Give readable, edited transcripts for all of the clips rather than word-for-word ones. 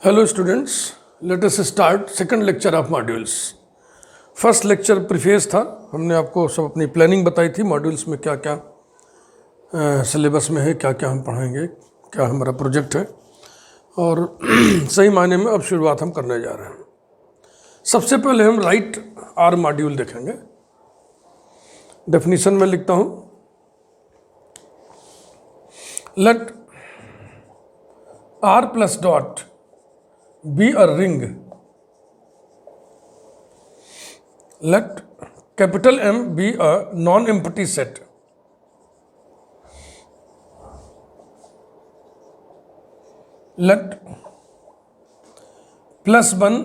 Hello students, let us start second lecture of modules. First lecture preface था, हमने आपको सब अपनी प्लानिंग बताई थी मॉड्यूल्स में क्या क्या सिलेबस में है, क्या क्या हम पढ़ाएंगे, क्या हमारा प्रोजेक्ट है और सही मायने में अब शुरुआत हम करने जा रहे हैं। सबसे पहले हम राइट आर मॉड्यूल देखेंगे। डेफिनेशन में लिखता हूँ, let R plus dot be a ring. Let capital M be a non-empty set. Let plus 1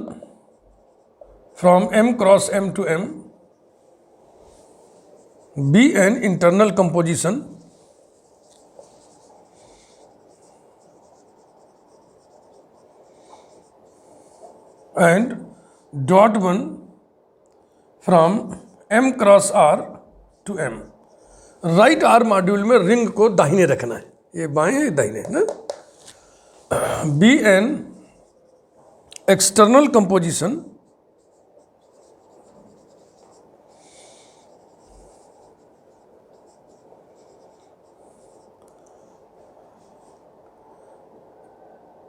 from M cross M to M be an internal composition and dot 1 from M cross R to M. Right R module में ring को दाहिने रखना है, ये बाएं है दाहिने है ना। बी एन एक्सटर्नल कंपोजिशन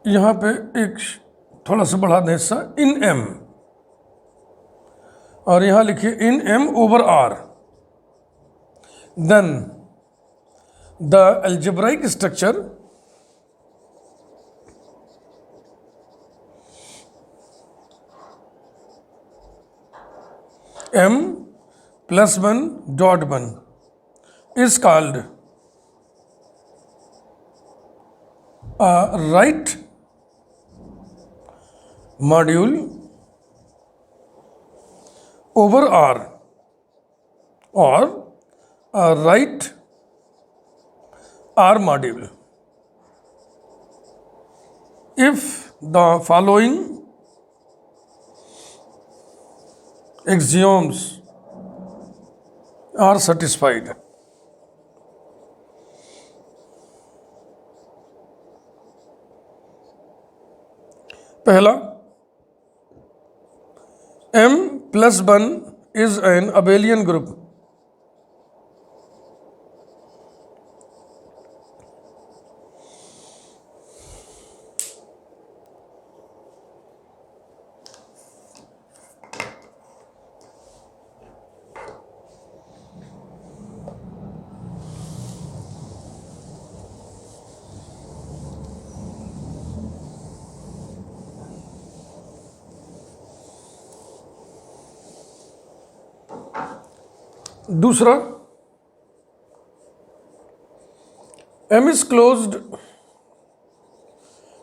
यहां पे एक थोड़ा सा बढ़ा दें हिस्सा, इन एम, और यहां लिखिए in M over R. Then the algebraic structure M plus 1 dot 1 is called right module over R or a right R module if the following axioms are satisfied. पहला, M plus 1 is an abelian group. दूसरा, M is closed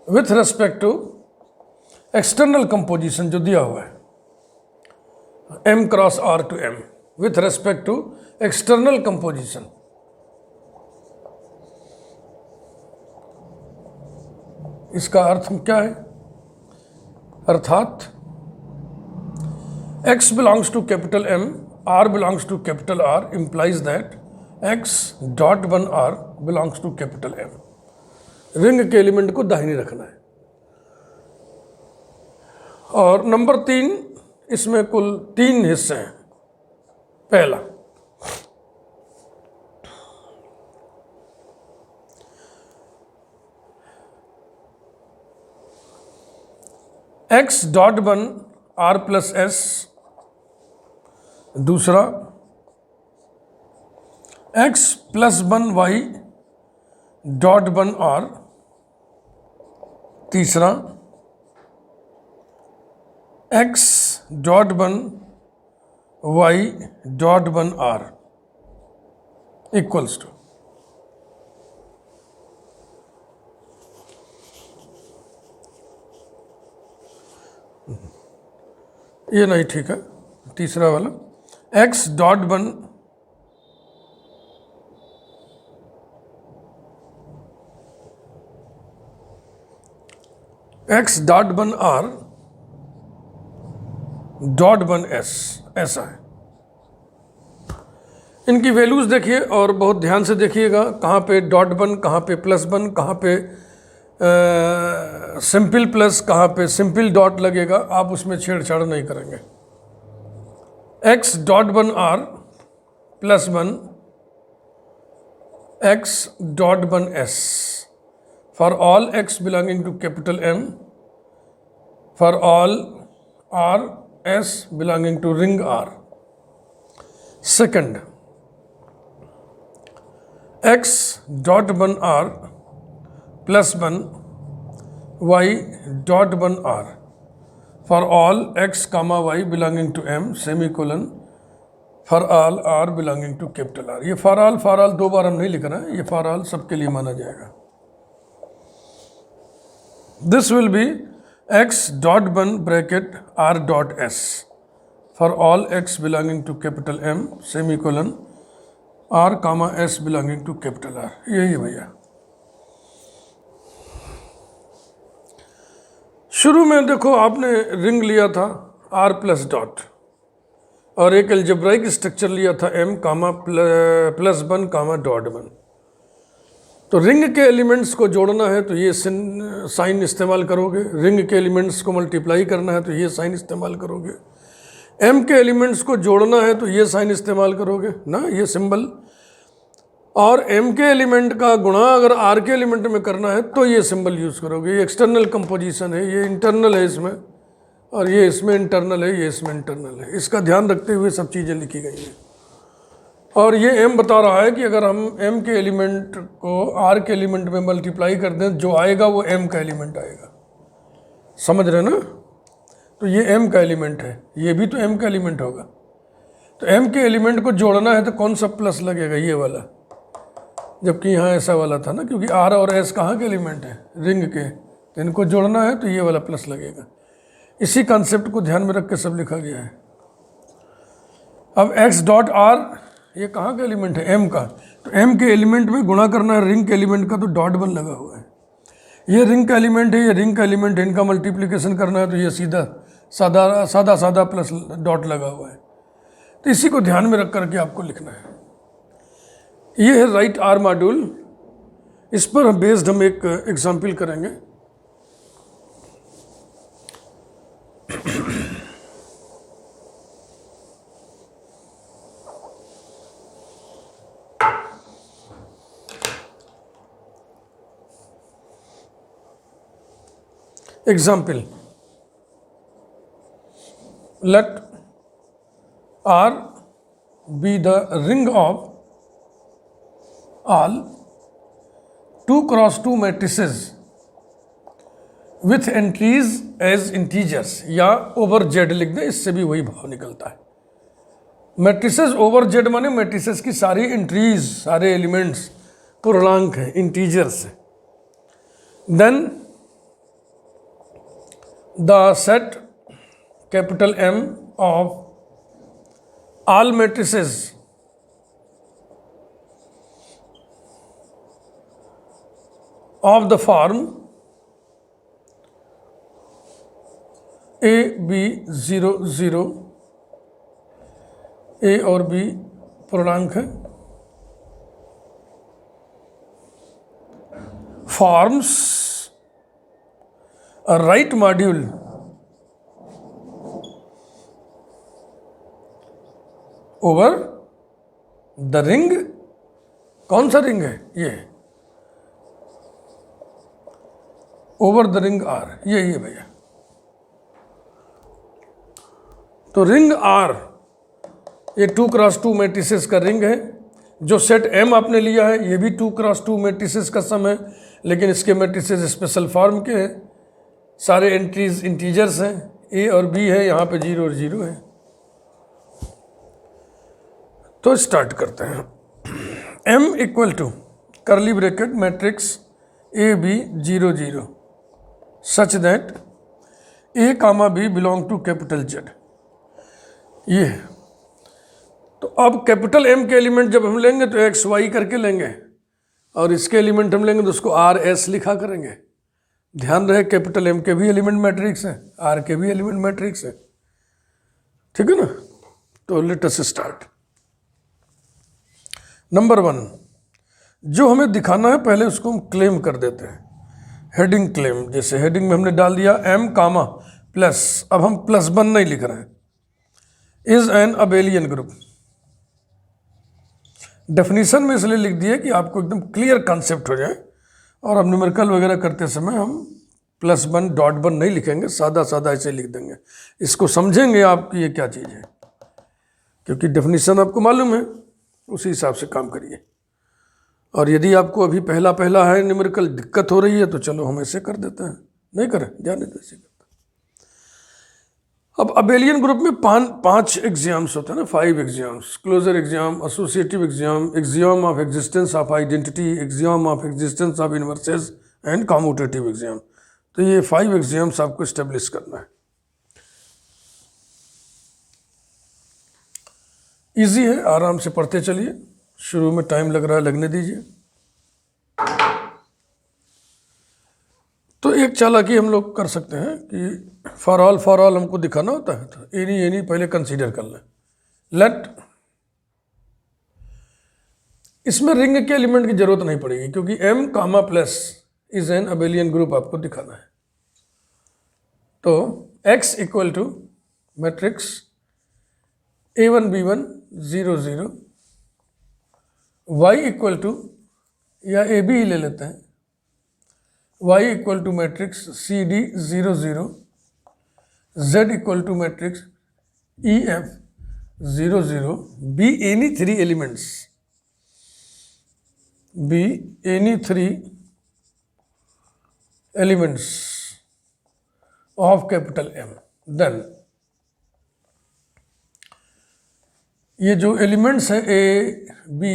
with respect to external composition जो दिया हुआ है, M cross R to M with respect to external composition. इसका अर्थ क्या है? अर्थात X belongs to capital M, R belongs to capital R implies that X dot 1 R belongs to capital M. Ring के element को दाहिने रखना है। और नंबर 3, इसमें कुल 3 हिस्से हैं। पहला, X dot 1 R plus S, दूसरा x plus 1 y dot 1 r, तीसरा x dot 1 y dot 1 r equals to, ये नहीं ठीक है, तीसरा वाला x dot 1 x dot 1 r dot 1 s, ऐसा है। इनकी वैल्यूज देखिए और बहुत ध्यान से देखिएगा, कहाँ पे डॉट 1, कहाँ पे प्लस 1, कहाँ पे सिंपल प्लस कहाँ पे सिंपल डॉट लगेगा, आप उसमें छेड़छाड़ नहीं करेंगे। X dot one R plus one X dot one S for all X belonging to capital M for all R S belonging to ring R. Second, X dot one R plus one Y dot one R for all X comma Y belonging to M semicolon for all R belonging to capital R. ये for all दो बार हम नहीं लिख रहे हैं, ये for all सबके लिए माना जाएगा। This will be X dot one bracket R dot S for all X belonging to capital M semicolon R comma S belonging to capital R. यही है भैया। शुरू में देखो आपने रिंग लिया था आर प्लस डॉट और एक अलजेब्राइक स्ट्रक्चर लिया था M comma plus one comma dot one. तो रिंग के एलिमेंट्स को जोड़ना है तो ये साइन इस्तेमाल करोगे, रिंग के एलिमेंट्स को मल्टीप्लाई करना है तो ये साइन इस्तेमाल करोगे, एम के एलिमेंट्स को जोड़ना है तो ये साइन इस्तेमाल करोगे ना, ये सिंबल, और एम के एलिमेंट का गुणा अगर आर के एलिमेंट में करना है तो ये सिंबल यूज़ करोगे। ये एक्सटर्नल कंपोजिशन है, ये इंटरनल है इसमें, और ये इसमें इंटरनल है, ये इसमें इंटरनल है। इसका ध्यान रखते हुए सब चीज़ें लिखी गई हैं। और ये एम बता रहा है कि अगर हम एम के एलिमेंट को आर के एलिमेंट में मल्टीप्लाई कर दें, जो आएगा वो एम का एलिमेंट आएगा। समझ रहे ना? तो ये एम का एलिमेंट है, ये भी तो एम का एलिमेंट होगा। तो एम के एलिमेंट को जोड़ना है तो कौन सा प्लस लगेगा? ये वाला, जबकि यहाँ ऐसा वाला था ना, क्योंकि आर और एस कहाँ के एलिमेंट है? रिंग के। तो इनको जोड़ना है तो ये वाला प्लस लगेगा। इसी कॉन्सेप्ट को ध्यान में रख के सब लिखा गया है। अब एक्स डॉट आर ये कहाँ का एलिमेंट है? एम का। तो एम के एलिमेंट में गुणा करना है रिंग के एलिमेंट का, तो डॉट वन लगा हुआ है। ये रिंग का एलिमेंट है, ये रिंग का एलिमेंट है, इनका मल्टीप्लिकेशन करना है तो ये सीधा सादा प्लस डॉट लगा हुआ है। तो इसी को ध्यान में रख करके आपको लिखना है। ये है राइट आर मॉड्यूल। इस पर हम बेस्ड हम एक एग्जाम्पल करेंगे। Example, let R be the ring of all 2x2 matrices with entries as integers, या ओवर जेड लिख दें, इससे भी वही भाव निकलता है। मैट्रिसेस ओवर जेड माने मैट्रिसेस की सारी एंट्रीज, सारे एलिमेंट्स पूर्णांक हैं, इंटीजर्स हैं। Then the set capital M of all matrices of the form A B 0 0, A और B पूर्णांक है, forms a right module over the ring। कौन सा रिंग है? ये ओवर द रिंग आर, यही है भैया। तो रिंग आर ये 2x2 मैट्रिसेस का रिंग है। जो सेट एम आपने लिया है ये भी 2x2 मैट्रिसेस का सम है, लेकिन इसके मैट्रिसेस स्पेशल फॉर्म के हैं, सारे एंट्रीज इंटीजर्स हैं, ए और बी है, यहाँ पे 0 और 0 है। तो स्टार्ट करते हैं। M equal to curly bracket matrix A B 0 0 such that A comma B belong to capital Z. ये तो अब कैपिटल एम के एलिमेंट जब हम लेंगे तो एक्स वाई करके लेंगे, और इसके एलिमेंट हम लेंगे तो उसको आर एस लिखा करेंगे। ध्यान रहे कैपिटल एम के भी एलिमेंट मैट्रिक्स है, आर के भी एलिमेंट मैट्रिक्स है, ठीक है ना। तो लेट अस स्टार्ट। नंबर 1, जो हमें दिखाना है पहले उसको हम क्लेम कर देते हैं। हेडिंग क्लेम, जैसे हेडिंग में हमने डाल दिया m कामा प्लस, अब हम +1 नहीं लिख रहे हैं, is an abelian group. Definition में इसलिए लिख दिए कि आपको एकदम क्लियर कॉन्सेप्ट हो जाए, और अब न्यूमेरिकल वगैरह करते समय हम +1 .1 नहीं लिखेंगे, सादा सादा ऐसे लिख देंगे, इसको समझेंगे आप कि ये क्या चीज़ है, क्योंकि डेफिनेशन आपको मालूम है, उसी हिसाब से काम करिए। और यदि आपको अभी पहला पहला है न्यूमेरिकल दिक्कत हो रही है, तो चलो हम ऐसे कर देते हैं, नहीं करें जाने दो ऐसे करते। अब अबेलियन ग्रुप में पांच एग्जाम्स होते हैं ना, 5 axioms, closure axiom, associative axiom, axiom of existence of identity, axiom of existence of inverses and commutative axiom. तो ये 5 एग्जाम्स आपको इस्टेब्लिश करना है। इजी है, आराम से पढ़ते चलिए, शुरू में टाइम लग रहा है, लगने दीजिए। तो एक चालाकी हम लोग कर सकते हैं कि फॉर ऑल हमको दिखाना होता है, तो एनी पहले कंसीडर कर लें। लेट, इसमें रिंग के एलिमेंट की जरूरत नहीं पड़ेगी, क्योंकि m comma plus is an abelian group आपको दिखाना है। तो x equal to matrix a1 b1 0 0, y equal to, या ए बी ही ले लेते हैं, y equal to matrix C D 0 0, z equal to matrix E F 0 0, be any 3 elements, be any 3 elements of capital M। Then ये जो elements हैं A, B,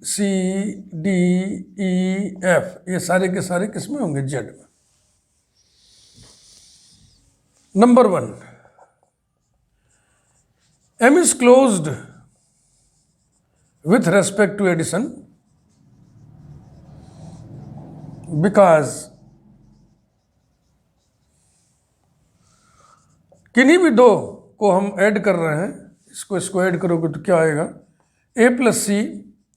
C, D, E, F, ये सारे के सारे किस में होंगे? Z में। Number 1, M is closed with respect to addition because किन्हीं भी दो को हम ऐड कर रहे हैं, इसको ऐड करोगे तो क्या आएगा? a plus C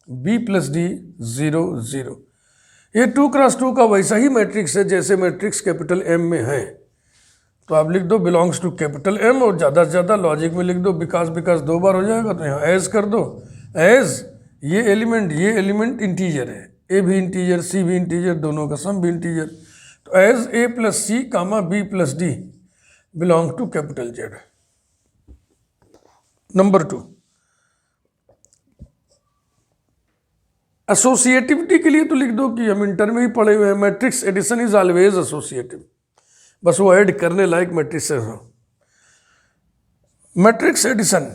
B plus D 0 0। ये 2x2 का वैसा ही मैट्रिक्स है जैसे मैट्रिक्स कैपिटल M में है। तो आप लिख दो बिलोंग्स टू कैपिटल M, और ज़्यादा से ज़्यादा लॉजिक में लिख दो बिकॉज 2 बार हो जाएगा, तो यहाँ एज कर दो। एज ये एलिमेंट इंटीजर है, ए भी इंटीजर, सी भी इंटीजर, दोनों का सम भी इंटीजर। तो as a plus C comma B plus D belong to capital Z। Number 2, associativity के लिए तो लिख दो कि हम इंटर में ही पढ़े हुए हैं, matrix addition is always associative, बस वो ऐड करने लायक मैट्रिक्स हो। Matrix addition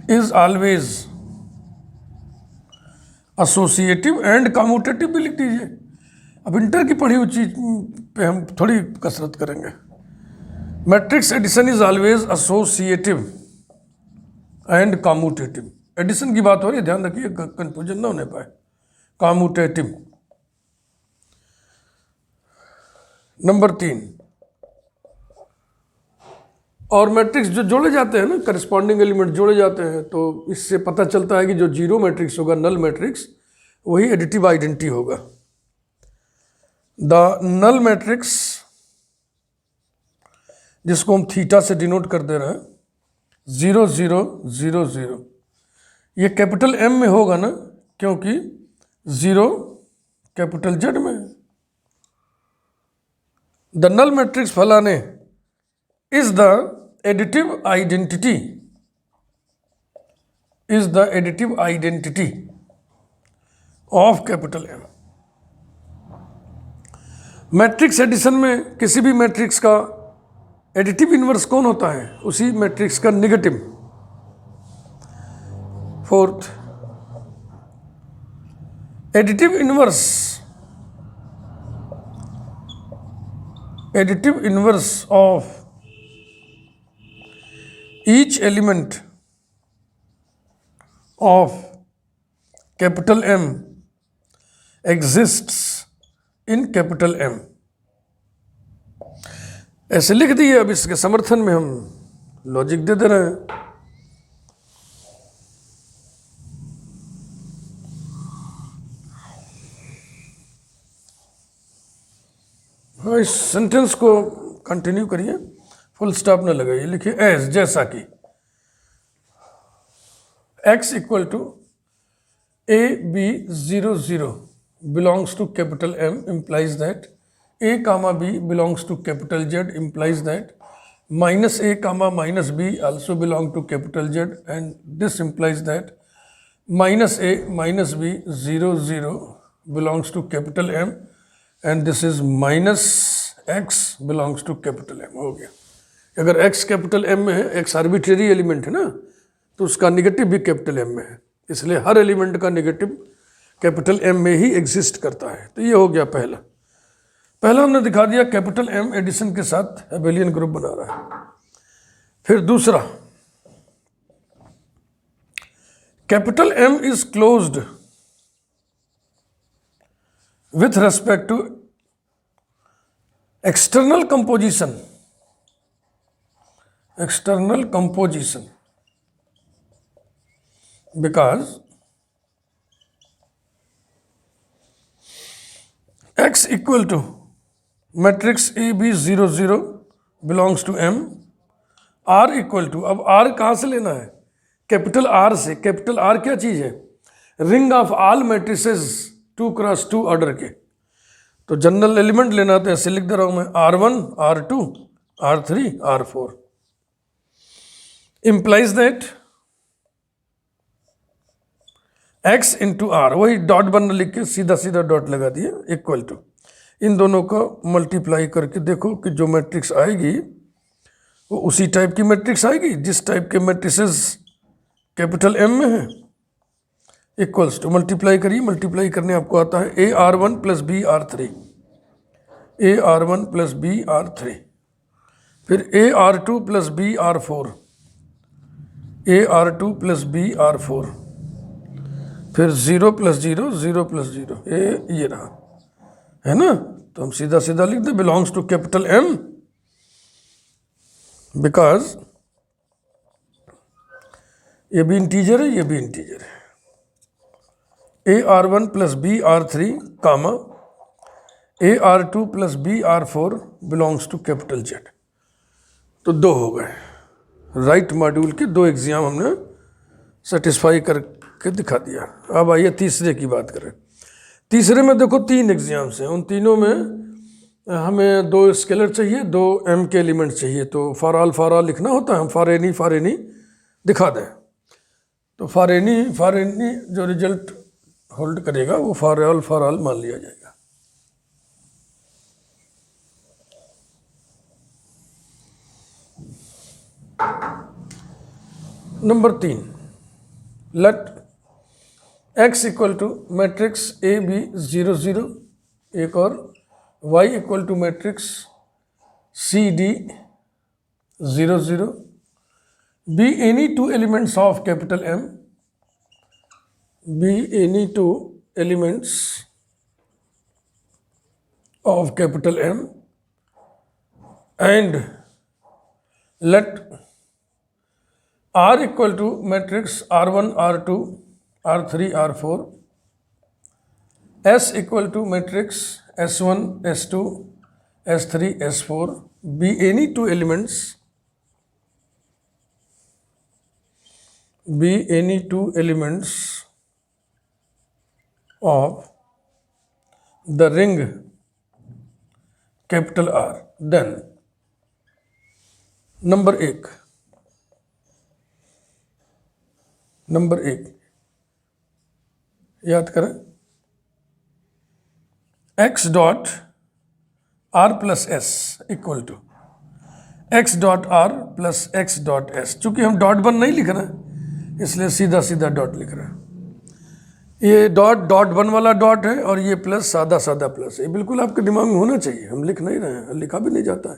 is always associative and commutative भी लिख दीजिए। अब इंटर की पढ़ी हुई चीज पे हम थोड़ी कसरत करेंगे। Matrix addition is always associative and commutative. Addition की बात हो रही है, ध्यान रखिए कंफ्यूजन ना होने पाए। कम्यूटेटिव। नंबर 3, और मैट्रिक्स जो जोड़े जाते हैं ना, करस्पॉन्डिंग एलिमेंट जोड़े जाते हैं, तो इससे पता चलता है कि जो जीरो मैट्रिक्स होगा, नल मैट्रिक्स, वही एडिटिव आइडेंटिटी होगा। द नल मैट्रिक्स, जिसको हम थीटा से डिनोट कर दे रहे हैं, 0 0 0 0, ये कैपिटल M में होगा ना, क्योंकि 0 कैपिटल Z में है। द नल मैट्रिक्स फलाने is the additive identity, is the additive identity of capital M। Matrix addition में किसी भी मैट्रिक्स का एडिटिव इनवर्स कौन होता है? उसी मैट्रिक्स का negative. 4th, additive inverse of each element of capital M exists in capital M। ऐसे लिख दिए। अब इसके समर्थन में हम लॉजिक दे रहे हैं। हाँ, इस सेंटेंस को कंटिन्यू करिए, फुल स्टॉप न लगाइए, लिखिए एज, जैसा कि x equal to A B 0 0 belongs to capital M implies that a comma b belongs to capital Z implies that minus a comma minus b also belong to capital Z, and this implies that minus a minus b 0 0 belongs to capital M, and this is minus x belongs to capital M। हो गया। अगर x capital M में है, x arbitrary element है ना, तो उसका negative भी कैपिटल M में है, इसलिए हर एलिमेंट का निगेटिव कैपिटल M में ही एग्जिस्ट करता है। तो ये हो गया पहला हमने दिखा दिया कैपिटल M एडिशन के साथ एबेलियन ग्रुप बना रहा है। फिर दूसरा, capital M is closed with respect to external composition because x equal to matrix A B 0 0 belongs to M, R equal to, अब R कहाँ से लेना है? कैपिटल R से। कैपिटल R क्या चीज़ है? Ring of all matrices 2x2 order के। तो जनरल एलिमेंट लेना तो ऐसे लिख दे रहा हूँ मैं, R1 R2 R3 R4 implies that x into R, वही डॉट बन लिख के सीधा डॉट लगा दिया, इक्वल टू, इन दोनों को मल्टीप्लाई करके देखो कि जो मैट्रिक्स आएगी वो उसी टाइप की मैट्रिक्स आएगी जिस टाइप के मैट्रिसेस कैपिटल M में है। इक्वल्स टू, मल्टीप्लाई करिए, मल्टीप्लाई करने आपको आता है AR1 plus BR3, AR1 plus BR3, फिर AR2 plus BR4, AR2 plus BR4, फिर 0 प्लस 0 0 प्लस 0, ये रहा, है ना। तो हम सीधा लिख दे belongs to capital M because ये भी इंटीजर है, ये भी इंटीजर है। AR1 plus BR3 comma AR2 plus BR4 belongs to capital Z। तो दो हो गए, राइट मॉड्यूल के दो एग्जाम हमने सेटिस्फाई करके दिखा दिया। अब आइए तीसरे की बात करें। तीसरे में देखो 3 एग्जाम्स हैं, उन तीनों में हमें 2 स्केलर चाहिए, 2 M के एलिमेंट चाहिए। तो फॉर ऑल लिखना होता है, हम फॉर एनी दिखा दें। तो फॉर एनी जो रिजल्ट होल्ड करेगा वो फॉर ऑल मान लिया जाएगा। Number 3, let x equal to matrix A B 0 0, एक और y equal to matrix C D 0 0, be any 2 elements of capital M, be any 2 elements of capital M, and let R equal to matrix R1 R2 R3 R4, S equal to matrix S1 S2 S3 S4, be any 2 elements of the ring capital R, then number 1 याद करें, x dot r plus S equal to x dot R plus x dot S. चूंकि हम dot one नहीं लिख रहे इसलिए सीधा dot लिख रहे हैं। ये डॉट वन वाला डॉट है और ये प्लस सादा प्लस है। बिल्कुल आपके दिमाग में होना चाहिए, हम लिख नहीं रहे हैं, लिखा भी नहीं जाता है,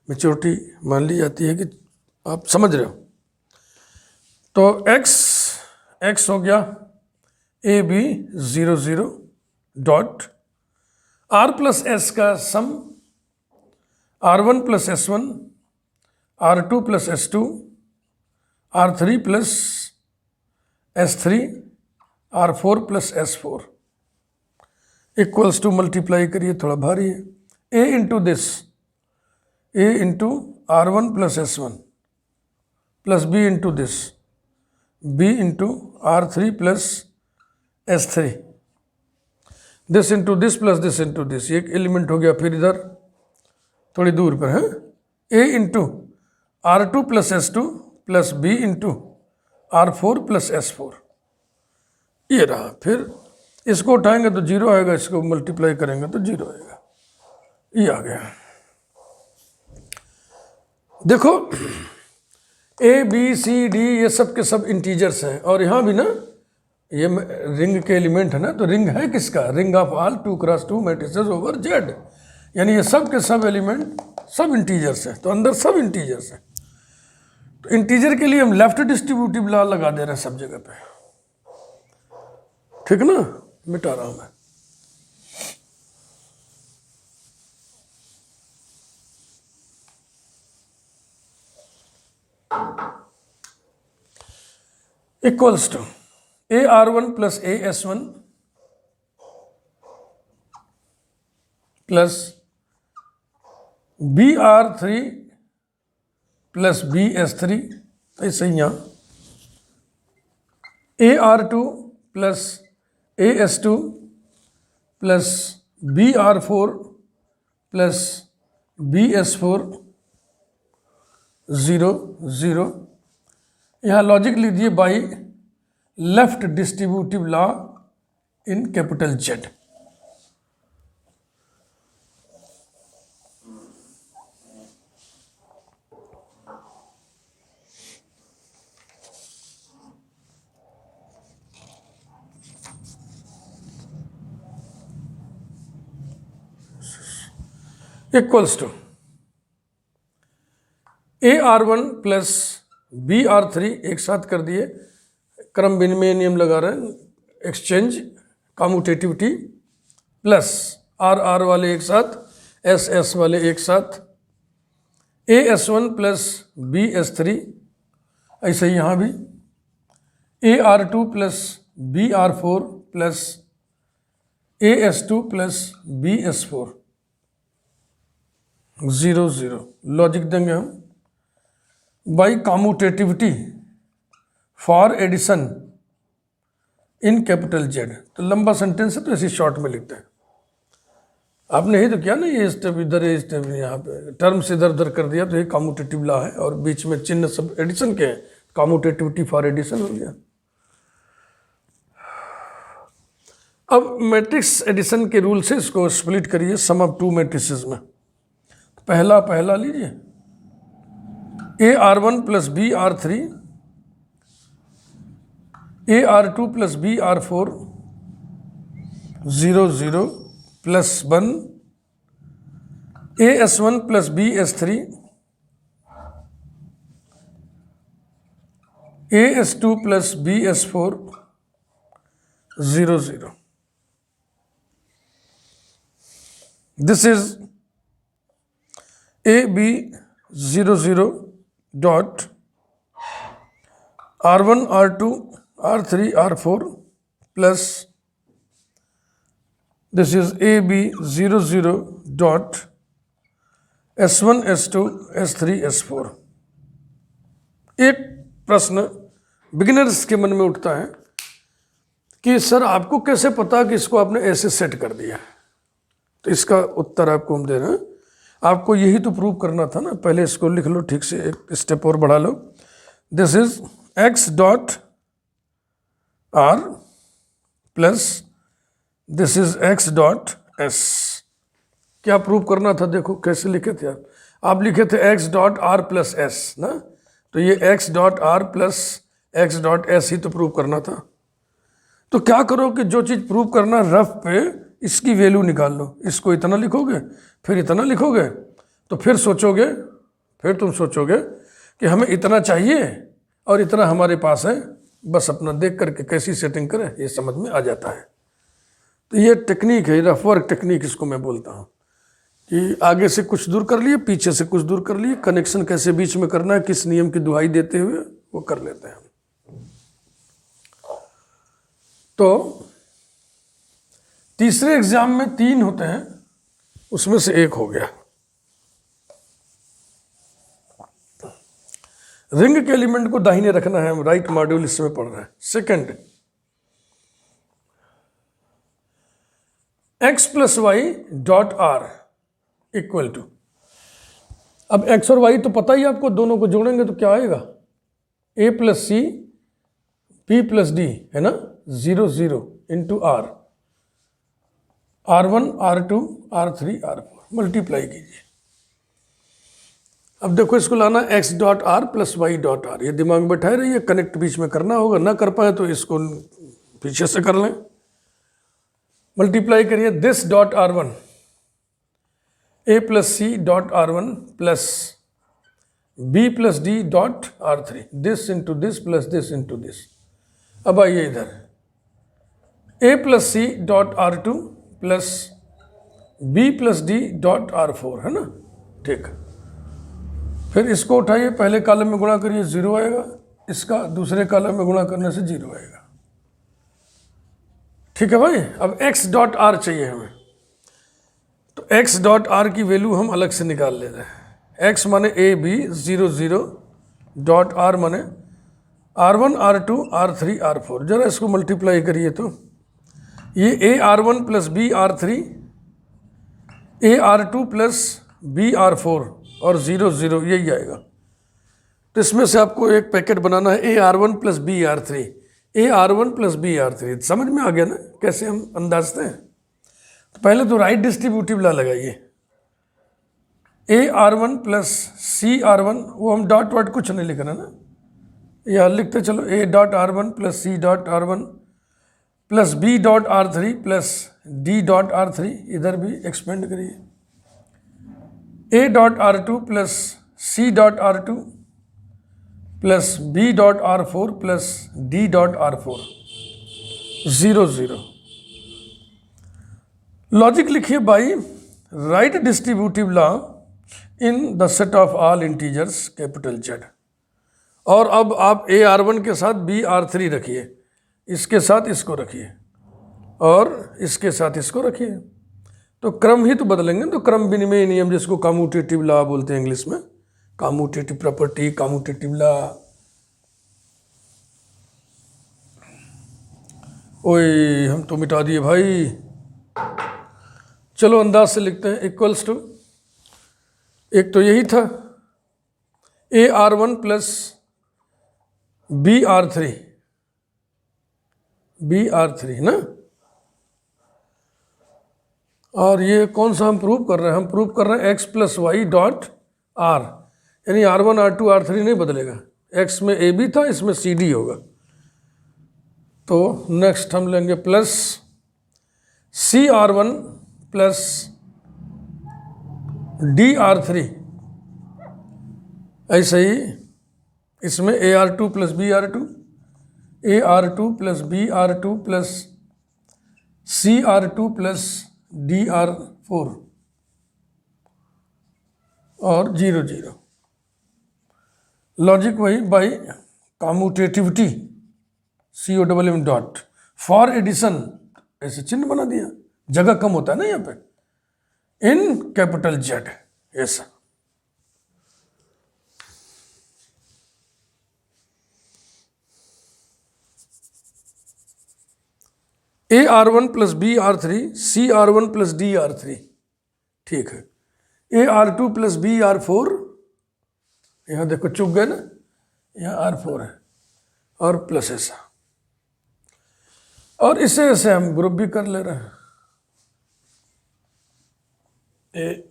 मैच्योरिटी मान ली जाती है कि आप समझ रहे हो। तो x हो गया AB 0 0 dot R plus S का sum R1 plus S1 R2 plus S2 R3 plus S3 R4 plus S4 equals to, multiply करिए, थोड़ा भारी है, A into this, A into R1 plus S1 plus B into this, B into R3 plus S3, this into this plus this into this, एक element हो गया। फिर इधर थोड़ी दूर पर है A into R2 plus S2 plus B into R4 plus S4, ये रहा। फिर इसको उठाएंगे तो 0 आएगा, इसको मल्टीप्लाई करेंगे तो 0 आएगा, ये आ गया। देखो ए बी सी डी ये सब के सब इंटीजर्स हैं, और यहाँ भी ना ये रिंग के एलिमेंट है ना, तो रिंग है किसका, ring of all 2x2 matrices over Z, यानी ये सब के सब एलिमेंट सब इंटीजर्स हैं, तो अंदर सब इंटीजर्स हैं। तो इंटीजर के लिए हम लेफ्ट डिस्ट्रीब्यूटिव लॉ लगा दे रहे हैं सब जगह पे, ठीक ना, मिटा रहा हूं मैं। Equals to AR1 plus AS1 plus BR3 plus BS3, ऐसे ही यहाँ AR2 plus AS2 plus BR4 plus BS4, 0 0। यहाँ लॉजिक लीजिए by left distributive law in capital Z. Equals to AR1 plus BR3 एक साथ कर दिए, क्रम विनिमय नियम लगा रहे हैं, एक्सचेंज कम्यूटेटिविटी, प्लस RR वाले एक साथ, SS वाले एक साथ, AS1 प्लस BS3, ऐसे ही यहाँ भी AR2 plus BR4 plus AS2 plus BS4, 0 0। Logic देंगे हम by commutativity for addition in capital Z. तो लंबा सेंटेंस है तो ऐसे शॉर्ट में लिखते हैं। आपने ही तो किया ना, ये स्टेप इधर, ये स्टेप यहाँ पे, टर्म्स इधर उधर कर दिया, तो ये कम्यूटेटिव लॉ है, और बीच में चिन्ह सब एडिशन के हैं, कम्यूटेटिविटी फॉर एडिशन हो गया। अब मैट्रिक्स एडिशन के रूल से इसको स्प्लिट करिए सम ऑफ टू मैट्रिसेस में। पहला लीजिए AR1 plus BR3, AR2 plus BR4, 0 0 plus 1, AS1 plus BS3, AS2 plus BS4, 0 0। This is AB 0 0 dot R1 R2 R3 R4 plus this is AB 0 0 dot S1 S2 S3 S4। एक प्रश्न beginners के मन में उठता है कि sir आपको कैसे पता कि इसको आपने ऐसे सेट कर दिया है? तो इसका उत्तर आपको हम दे रहे हैं। आपको यही तो प्रूव करना था ना, पहले इसको लिख लो ठीक से, एक स्टेप और बढ़ा लो। This is x dot r plus this is x dot s। क्या प्रूव करना था? देखो कैसे लिखे थे आप लिखे थे x dot r plus s ना, तो ये x dot r plus x dot s ही तो प्रूव करना था। तो क्या करो कि जो चीज़ प्रूव करना रफ पे इसकी वैल्यू निकाल लो, इसको इतना लिखोगे फिर इतना लिखोगे, तो फिर तुम सोचोगे कि हमें इतना चाहिए और इतना हमारे पास है, बस अपना देख करके कैसी सेटिंग करें ये समझ में आ जाता है। तो ये टेक्निक है, रफ वर्क टेक्निक इसको मैं बोलता हूँ, कि आगे से कुछ दूर कर लिए, पीछे से कुछ दूर कर लिए, कनेक्शन कैसे बीच में करना है, किस नियम की दुहाई देते हुए वो कर लेते हैं। तो तीसरे एग्जाम में 3 होते हैं, उसमें से एक हो गया। रिंग के एलिमेंट को दाहिने रखना है, हम राइट मॉड्यूल इस समय पढ़ रहे हैं। Second, x plus Y dot R equal to, अब x और y तो पता ही आपको, दोनों को जोड़ेंगे तो क्या आएगा, a plus C p plus D, है ना, 0 0 into are, R1 R2 R3 R4, multiply कीजिए। अब देखो इसको लाना x dot R plus Y dot R, ये दिमाग में बैठाए रहिए, कनेक्ट बीच में करना होगा, ना कर पाए तो इसको पीछे से कर लें। मल्टीप्लाई करिए, this dot R1 a plus C dot R1 plus b plus D dot R3, this into this plus this into this. अब आइए इधर, a plus C dot R2 plus b plus D dot R4, है ना, ठीक। फिर इसको उठाइए, पहले कॉलम में गुणा करिए, 0 आएगा, इसका दूसरे कॉलम में गुणा करने से 0 आएगा, ठीक है भाई। अब x डॉट आर चाहिए हमें, तो x डॉट आर की वैल्यू हम अलग से निकाल ले रहे हैं। x माने a b 0 0 डॉट आर माने R1 R2 R3 R4। जरा इसको मल्टीप्लाई करिए तो ये a R1 plus b R3, a R2 plus b R4 और 0 0 यही आएगा। तो इसमें से आपको एक पैकेट बनाना है, a R1 plus b R3, a R1 plus b R3। समझ में आ गया ना कैसे हम अंदाजते हैं। तो पहले तो राइट डिस्ट्रीब्यूटिव ला लगाइए, a R1 plus c R1, वो हम डॉट वाट कुछ नहीं लिखना ना, या लिखते चलो, a dot R1 plus c dot R1 plus b dot R3 plus d dot R3, इधर भी एक्सपेंड करिए, a dot R2 plus c dot R2 plus b dot R4 plus d dot R4, 0 0। Logic लिखिए, by right distributive law in the set of all integers capital Z। और अब आप a R1 के साथ b R3 रखिए, इसके साथ इसको रखिए और इसके साथ इसको रखिए, तो क्रम ही तो बदलेंगे। तो क्रम विनिमय नियम, जिसको कम्यूटेटिव लॉ बोलते हैं इंग्लिश में, कम्यूटेटिव प्रॉपर्टी, कम्यूटेटिव लॉ। ओए हम तो मिटा दिए भाई, चलो अंदाज से लिखते हैं, इक्वल्स टू, एक तो यही था a R1 plus b R3 ना, और ये कौन सा हम प्रूव कर रहे हैं, हम प्रूव कर रहे हैं x plus Y dot R, यानी R1 R2 R3 नहीं बदलेगा, x में a b था, इसमें c d होगा। तो नेक्स्ट हम लेंगे plus c R1 plus d R3, ऐसे ही इसमें a R2 plus b R2, a R2 plus b R2 plus c R2 plus d R4 और 0 0। लॉजिक वही, by commutativity, COMM dot, for addition, ऐसे चिन्ह बना दिया, जगह कम होता है ना यहाँ पे, इन कैपिटल Z, ऐसा। a R1 plus b R3, c R1 plus d R3, ठीक है, a R2 plus b R4, यहाँ देखो चुक गए ना, यहाँ R4 है, और प्लस ऐसा, और इसे ऐसे हम ग्रुप भी कर ले रहे हैं।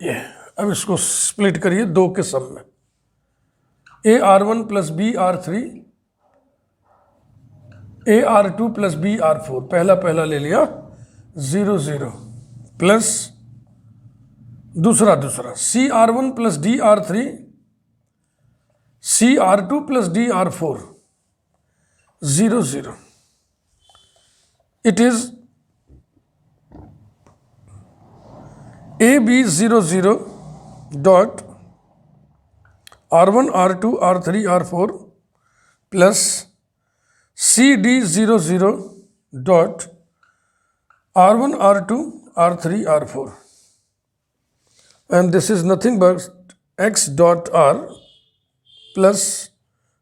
ये अब इसको स्प्लिट करिए दो के सम में, a R1 plus b R3, a R2 plus b R4, पहला पहला ले लिया, 0 0 प्लस दूसरा दूसरा, c R1 plus d R3, c R2 plus d R4, 0 0। It is AB 0 0 dot R1 R2 R3 R4 plus CD 0 0 dot R1 R2 R3 R4। And this is nothing but X dot R plus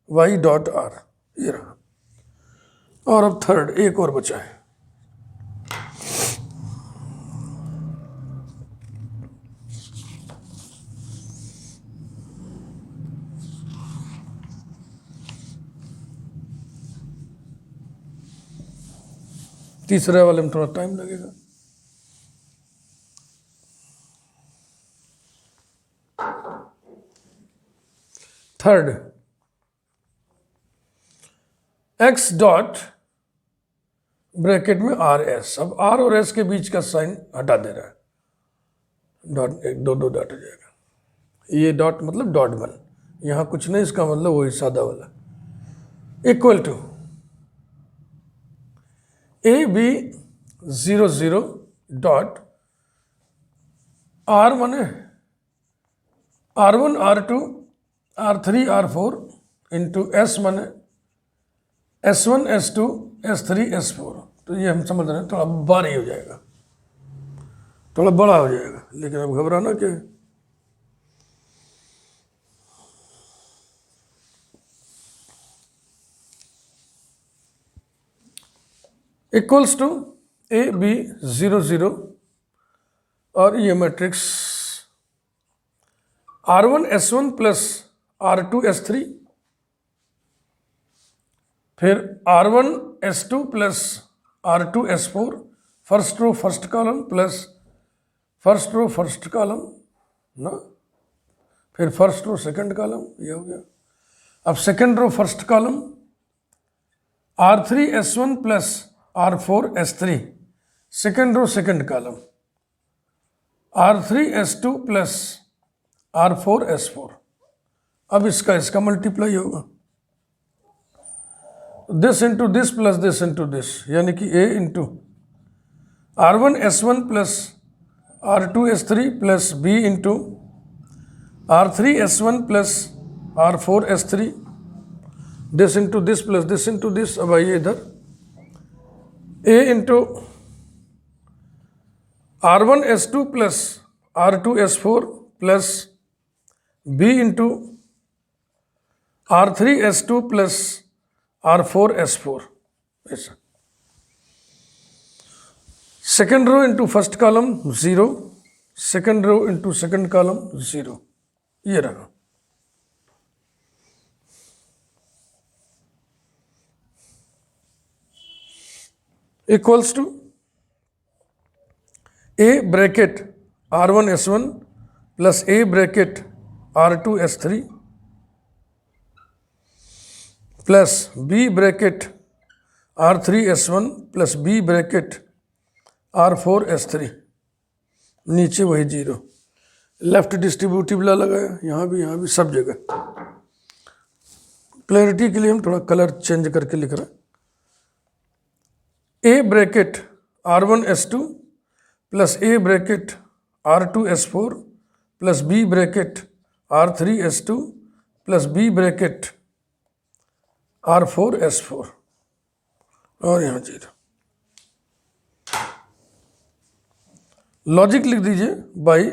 Y dot R, ये रहा। और अब third एक और बचा है। तीसरे वाले में थोड़ा टाइम लगेगा। थर्ड, एक्स डॉट ब्रैकेट में आर एस। अब आर और एस के बीच का साइन हटा दे रहा है, डॉट, एक दो डॉट हो जाएगा। ये डॉट मतलब डॉट वन, यहां कुछ नहीं, इसका मतलब वही सादा वाला। Equal to A B 0 0 dot R one R2 R3 R4 into S one S1 S2 S3 S4। तो ये हम समझ रहे हैं थोड़ा भारी हो जाएगा, थोड़ा बड़ा हो जाएगा, लेकिन अब घबराना क्या है। इक्वल्स टू ए बी 0 0 और ये matrix R1 S1 plus R2 S3, फिर R1 S2 plus R2 S4, first row first column plus first row first column ना, फिर फर्स्ट रो सेकंड कॉलम, ये हो गया। अब second row first column R3 S1 plus R4 S3, second row second column R3 S2 plus R4 S4। अब इसका multiply होगा, this into this plus this into this, यानी कि A into R1 S1 plus R2 S3 plus B into R3 S1 plus R4 S3, this into this plus this into this. अब आइए इधर, A into R1 S2 plus R2 S4 plus B into R3 S2 plus R4 S4, ऐसा। Second row into first column 0, second row into second column 0, ये रहा। Equals to A bracket R1 S1 plus A bracket R2 S3 plus B bracket R3 S1 plus B bracket R4 S3, नीचे वही 0। Left distributive law लगाया, यहाँ भी सब जगह। Clarity के लिए हम थोड़ा कलर चेंज करके लिख रहे हैं। A bracket R1 S2 plus A bracket R2 S4 plus B bracket R3 S2 plus B bracket R4 S4, और यहाँ 0। लॉजिक लिख दीजिए by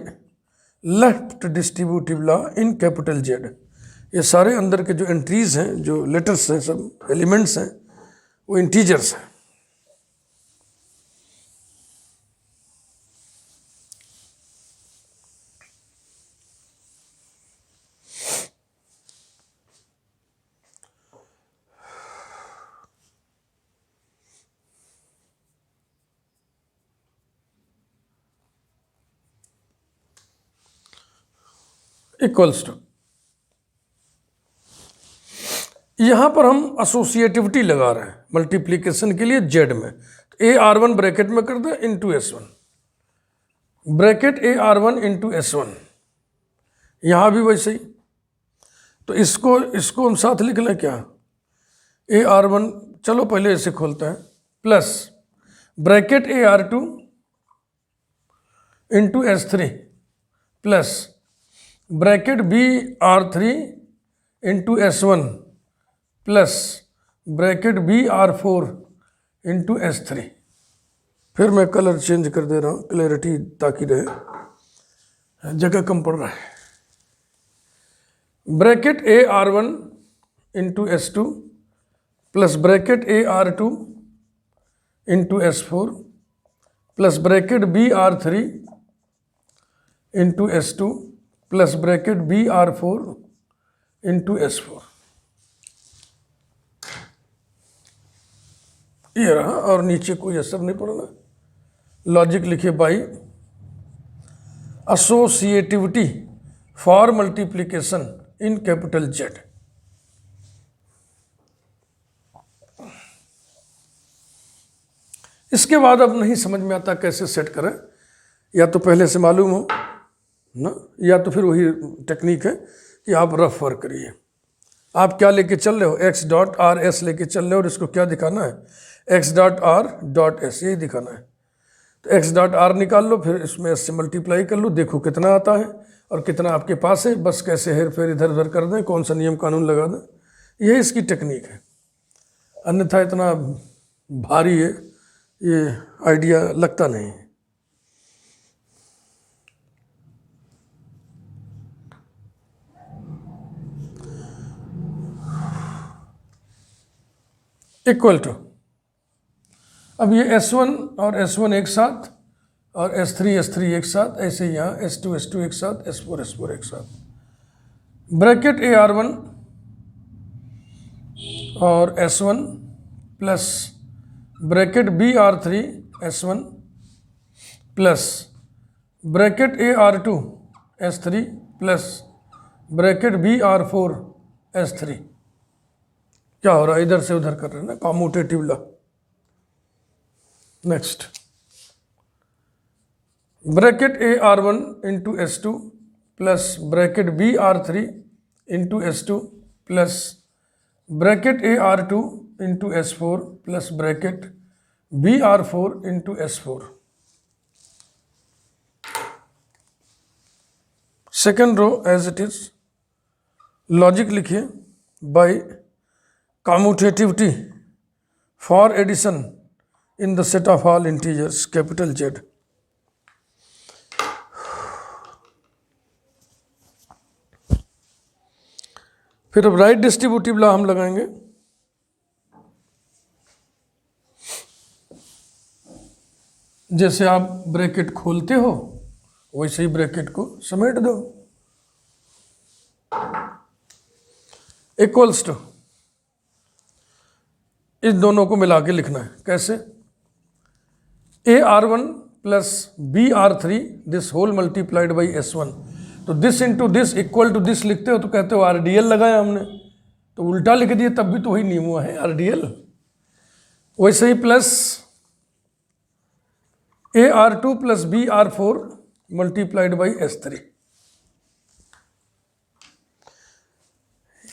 left distributive law in capital Z। ये सारे अंदर के जो एंट्रीज हैं, जो लेटर्स हैं, सब एलिमेंट्स हैं, वो इंटीजर्स हैं। इक्वल्स टू, यहां पर हम एसोसिएटिविटी लगा रहे हैं मल्टीप्लिकेशन के लिए Z में। A R1 ब्रैकेट में कर दे into S1, bracket A R1 into S1, यहां भी वैसे ही। तो इसको हम साथ लिख लें क्या, A R1, चलो पहले इसे खोलते हैं, plus bracket A R2 into S3 plus bracket B R3 into S1 plus bracket B R4 into S3। फिर मैं कलर चेंज कर दे रहा हूँ क्लैरिटी ताकि रहे। जगह कम पड़ रहा है। Bracket AR1 into S2 plus bracket AR2 into S4 plus bracket BR3 into S2 plus bracket BR4 into S4, ये रहा, और नीचे कोई असर नहीं पड़ना। लॉजिक लिखिए by associativity for multiplication in capital Z। इसके बाद अब नहीं समझ में आता कैसे सेट करें, या तो पहले से मालूम हो ना, या तो फिर वही टेक्निक है कि आप रफ वर्क करिए। आप क्या लेके चल रहे हो, x डॉट आर एस लेके चल रहे हो, और इसको क्या दिखाना है, x dot are dot S, यही दिखाना है। तो x डॉट आर निकाल लो, फिर इसमें s से मल्टीप्लाई कर लो, देखो कितना आता है और कितना आपके पास है, बस कैसे हेर फेर इधर उधर कर दें, कौन सा नियम कानून लगा दें, यही इसकी टेक्निक है। अन्यथा इतना भारी है, ये आइडिया लगता नहीं है। इक्वल टू, अब ये S1 और S1 एक साथ, और S3 एक साथ, ऐसे ही यहाँ S2 एक साथ, S4 एक साथ। ब्रैकेट AR1 और S1 plus bracket BR3 S1 plus bracket AR2 S3 plus bracket BR4 S3। क्या हो रहा है, इधर से उधर कर रहे हैं ना, commutative law. Next, bracket AR1 into S2 plus bracket BR3 into S2 plus bracket AR2 into S4 plus bracket BR4 into S4। Second row as it is, logic लिखिए by commutativity for addition in the set of all integers capital Z। फिर अब right distributive law हम लगाएंगे। जैसे आप bracket खोलते हो वैसे ही ब्रैकेट को समेट दो। इक्वल्स टू, इस दोनों को मिला के लिखना है। कैसे, AR1 plus BR3 this whole multiplied by S1। तो this into this equal to this लिखते हो तो कहते हो RDL लगाया हमने, तो उल्टा लिख दिए तब भी तो वही नियम हुआ है RDL। वैसे ही plus AR2 plus BR4 multiplied by S3।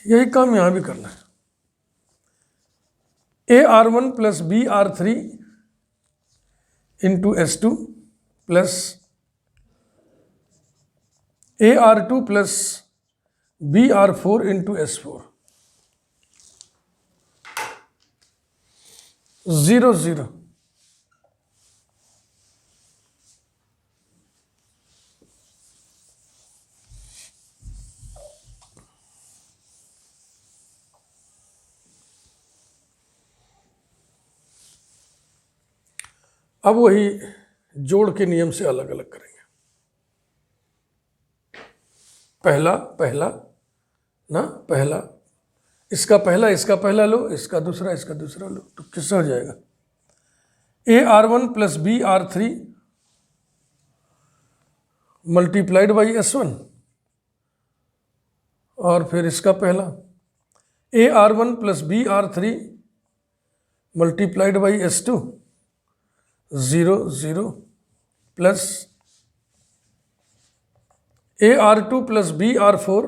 यही काम यहां भी करना है। AR1 plus BR3 into S2 plus AR2 plus BR4 into S4। 0 0। अब वही जोड़ के नियम से अलग अलग करेंगे। पहला पहला ना, पहला इसका पहला लो, इसका दूसरा लो, तो किससे हो जाएगा, AR1 plus BR3 multiplied by S1, और फिर इसका पहला AR1 plus BR3 multiplied by S2, 0 0 plus AR2 plus BR4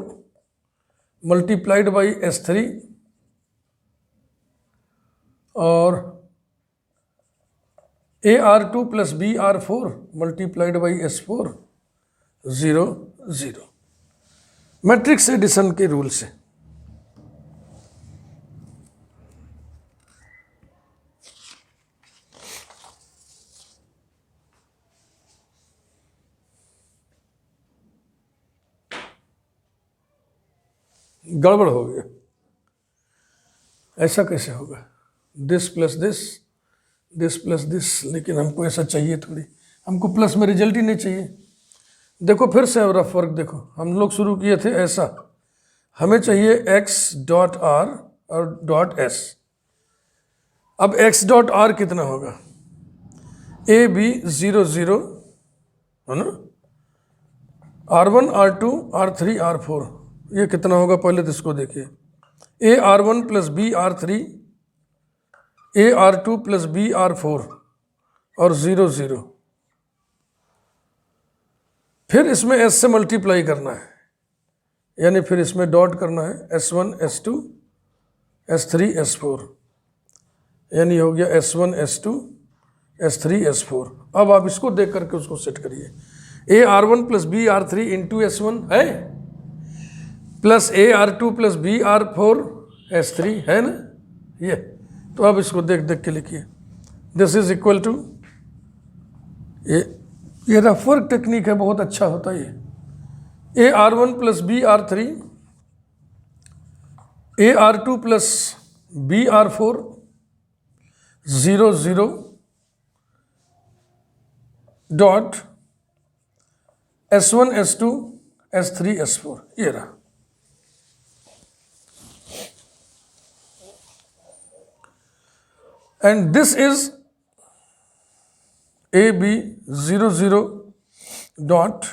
multiplied by S3, और AR2 plus BR4 multiplied by S4, 0 0। Matrix addition के रूल से। गड़बड़ हो गया, ऐसा कैसे होगा, this plus this, this plus this, लेकिन हमको ऐसा चाहिए थोड़ी, हमको प्लस में रिजल्ट ही नहीं चाहिए। देखो फिर से रफ वर्क देखो, हम लोग शुरू किए थे ऐसा, हमें चाहिए x डॉट आर और डॉट एस। अब x डॉट आर कितना होगा, ए बी 0 0 है ना, R1 R2 R3 R4, ये कितना होगा पहले तो इसको देखिए, ए R1 plus B R3 A R2 plus B R4 और 0 0, फिर इसमें S से मल्टीप्लाई करना है, यानी फिर इसमें डॉट करना है S1 S2 S3 S4, यानी हो गया S1 S2 S3 S4। अब आप इसको देख करके उसको सेट करिए, ए R1 plus B R3 into S1 है, प्लस ए R2 plus B R4 S3 है ना, ये तो अब इसको देख देख के लिखिए, दिस इज इक्वल टू, ये रफ वर्क टेक्निक है, बहुत अच्छा होता है ये, A R1 plus B R3 A R2 plus B R4 0 0 dot S1 S2 S3 S4, ये रहा। And this is A B 0 0 dot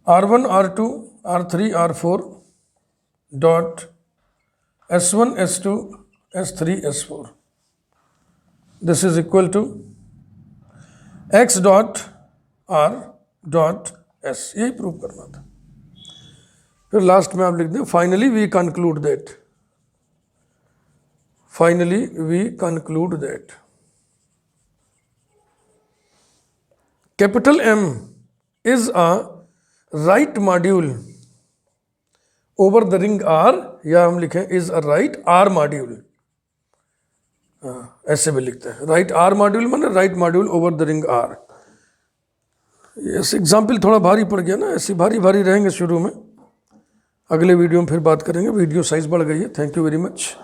R1 R2 R3 R4 dot S1 S2 S3 S4, this is equal to x dot r dot s, यही prove करना था। फिर last में आप लिख दें finally we conclude that, finally we conclude that capital M is a right module over the ring R, या हम लिखें is a right R module, ऐसे भी लिखते हैं, राइट R मॉड्यूल माने right module over the ring R। ये example थोड़ा भारी पड़ गया ना, ऐसी भारी भारी रहेंगे शुरू में, अगले वीडियो में फिर बात करेंगे, वीडियो साइज बढ़ गई है। Thank you very much.